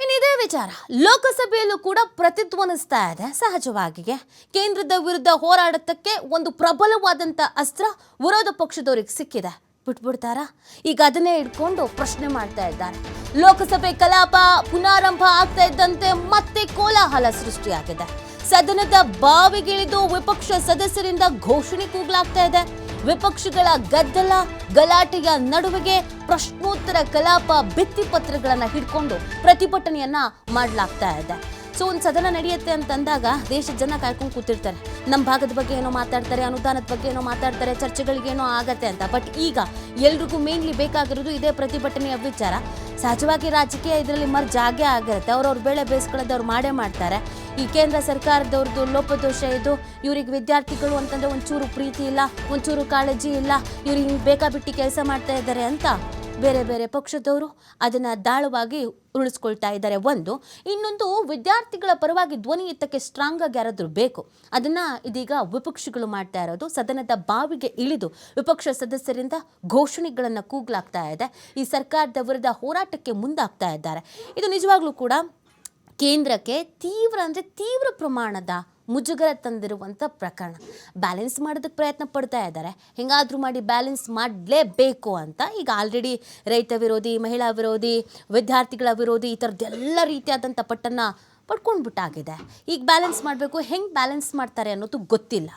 ಇನ್ನಿದೇ ವಿಚಾರ ಲೋಕಸಭೆಯಲ್ಲೂ ಕೂಡ ಪ್ರತಿಧ್ವನಿಸ್ತಾ ಇದೆ. ಸಹಜವಾಗಿಯೇ ಕೇಂದ್ರದ ವಿರುದ್ಧ ಹೋರಾಟಕ್ಕೆ ಒಂದು ಪ್ರಬಲವಾದಂಥ ಅಸ್ತ್ರ ವಿರೋಧ ಪಕ್ಷದವರಿಗೆ ಸಿಕ್ಕಿದೆ. ಬಿಟ್ಬಿಡ್ತಾರಾ? ಈಗ ಅದನ್ನೇ ಇಟ್ಕೊಂಡು ಪ್ರಶ್ನೆ ಮಾಡ್ತಾ ಇದ್ದಾರೆ. ಲೋಕಸಭೆ ಕಲಾಪ ಪುನಾರಂಭ ಆಗ್ತಾ ಇದ್ದಂತೆ ಮತ್ತೆ ಕೋಲಾಹಲ ಸೃಷ್ಟಿಯಾಗಿದೆ. ಸದನದ ಬಾವಿಗಿಳಿದು ವಿಪಕ್ಷ ಸದಸ್ಯರಿಂದ ಘೋಷಣೆ ಕೂಗಲಾಗ್ತಾ ಇದೆ. ವಿಪಕ್ಷಗಳ ಗದ್ದಲ ಗಲಾಟೆಯ ನಡುವೆಗೆ ಪ್ರಶ್ನೋತ್ತರ ಕಲಾಪ ಭಿತ್ತಿಪತ್ರಗಳನ್ನು ಹಿಡ್ಕೊಂಡು ಪ್ರತಿಭಟನೆಯನ್ನ ಮಾಡಲಾಗ್ತಾ ಇದೆ. ಸೊ ಒಂದು ಸದನ ನಡೆಯುತ್ತೆ ಅಂತಂದಾಗ ದೇಶದ ಜನ ಕಾಯ್ಕೊಂಡು ಕೂತಿರ್ತಾರೆ. ನಮ್ಮ ಭಾಗದ ಬಗ್ಗೆ ಏನೋ ಮಾತಾಡ್ತಾರೆ, ಅನುದಾನದ ಬಗ್ಗೆ ಏನೋ ಮಾತಾಡ್ತಾರೆ, ಚರ್ಚೆಗಳಿಗೇನೋ ಆಗತ್ತೆ ಅಂತ. ಬಟ್ ಈಗ ಎಲ್ರಿಗೂ ಮೇನ್ಲಿ ಬೇಕಾಗಿರೋದು ಇದೇ ಪ್ರತಿಭಟನೆಯ ವಿಚಾರ. ಸಹಜವಾಗಿ ರಾಜಕೀಯ ಇದರಲ್ಲಿ ಮರ್ಜ್ ಆಗೇ ಆಗಿರುತ್ತೆ. ಅವ್ರವ್ರ ಬೆಳೆ ಬೇಯಿಸ್ಕೊಳ್ಳೋದು ಅವ್ರು ಮಾಡೇ ಮಾಡ್ತಾರೆ. ಈ ಕೇಂದ್ರ ಸರ್ಕಾರದವ್ರದ್ದು ಲೋಪದೋಷ ಇದು. ಇವ್ರಿಗೆ ವಿದ್ಯಾರ್ಥಿಗಳು ಅಂತಂದರೆ ಒಂಚೂರು ಪ್ರೀತಿ ಇಲ್ಲ, ಒಂಚೂರು ಕಾಳಜಿ ಇಲ್ಲ, ಇವ್ರಿಗೆ ಹಿಂಗೆ ಬೇಕಾಬಿಟ್ಟು ಕೆಲಸ ಮಾಡ್ತಾ ಇದ್ದಾರೆ ಅಂತ ಬೇರೆ ಬೇರೆ ಪಕ್ಷದವರು ಅದನ್ನು ದಾಳವಾಗಿ ಉಳಿಸ್ಕೊಳ್ತಾ ಇದ್ದಾರೆ. ಇನ್ನೊಂದು ವಿದ್ಯಾರ್ಥಿಗಳ ಪರವಾಗಿ ಧ್ವನಿ ಎತ್ತಕ್ಕೆ ಸ್ಟ್ರಾಂಗ್ ಆಗಿ ಯಾರಾದರೂ ಬೇಕು. ಅದನ್ನು ಇದೀಗ ವಿಪಕ್ಷಗಳು ಮಾಡ್ತಾ ಇರೋದು. ಸದನದ ಬಾವಿಗೆ ಇಳಿದು ವಿಪಕ್ಷ ಸದಸ್ಯರಿಂದ ಘೋಷಣೆಗಳನ್ನು ಕೂಗಲಾಗ್ತಾ ಇದೆ. ಈ ಸರ್ಕಾರದ ವಿರುದ್ಧ ಹೋರಾಟಕ್ಕೆ ಮುಂದಾಗ್ತಾ ಇದ್ದಾರೆ. ಇದು ನಿಜವಾಗ್ಲೂ ಕೂಡ ಕೇಂದ್ರಕ್ಕೆ ತೀವ್ರ ಪ್ರಮಾಣದ ಮುಜುಗರ ತಂದಿರುವಂಥ ಪ್ರಕರಣ. ಬ್ಯಾಲೆನ್ಸ್ ಮಾಡೋದಕ್ಕೆ ಪ್ರಯತ್ನ ಪಡ್ತಾ ಇದ್ದಾರೆ. ಹೆಂಗಾದರೂ ಮಾಡಿ ಬ್ಯಾಲೆನ್ಸ್ ಮಾಡಲೇಬೇಕು ಅಂತ. ಈಗ ಆಲ್ರೆಡಿ ರೈತ ವಿರೋಧಿ, ಮಹಿಳಾ ವಿರೋಧಿ, ವಿದ್ಯಾರ್ಥಿಗಳ ವಿರೋಧಿ ಈ ಥರದ್ದೆಲ್ಲ ರೀತಿಯಾದಂಥ ಪಟ್ಟನ್ನು ಪಡ್ಕೊಂಡ್ಬಿಟ್ಟಾಗಿದೆ. ಈಗ ಬ್ಯಾಲೆನ್ಸ್ ಮಾಡಬೇಕು. ಹೆಂಗೆ ಬ್ಯಾಲೆನ್ಸ್ ಮಾಡ್ತಾರೆ ಅನ್ನೋದು ಗೊತ್ತಿಲ್ಲ.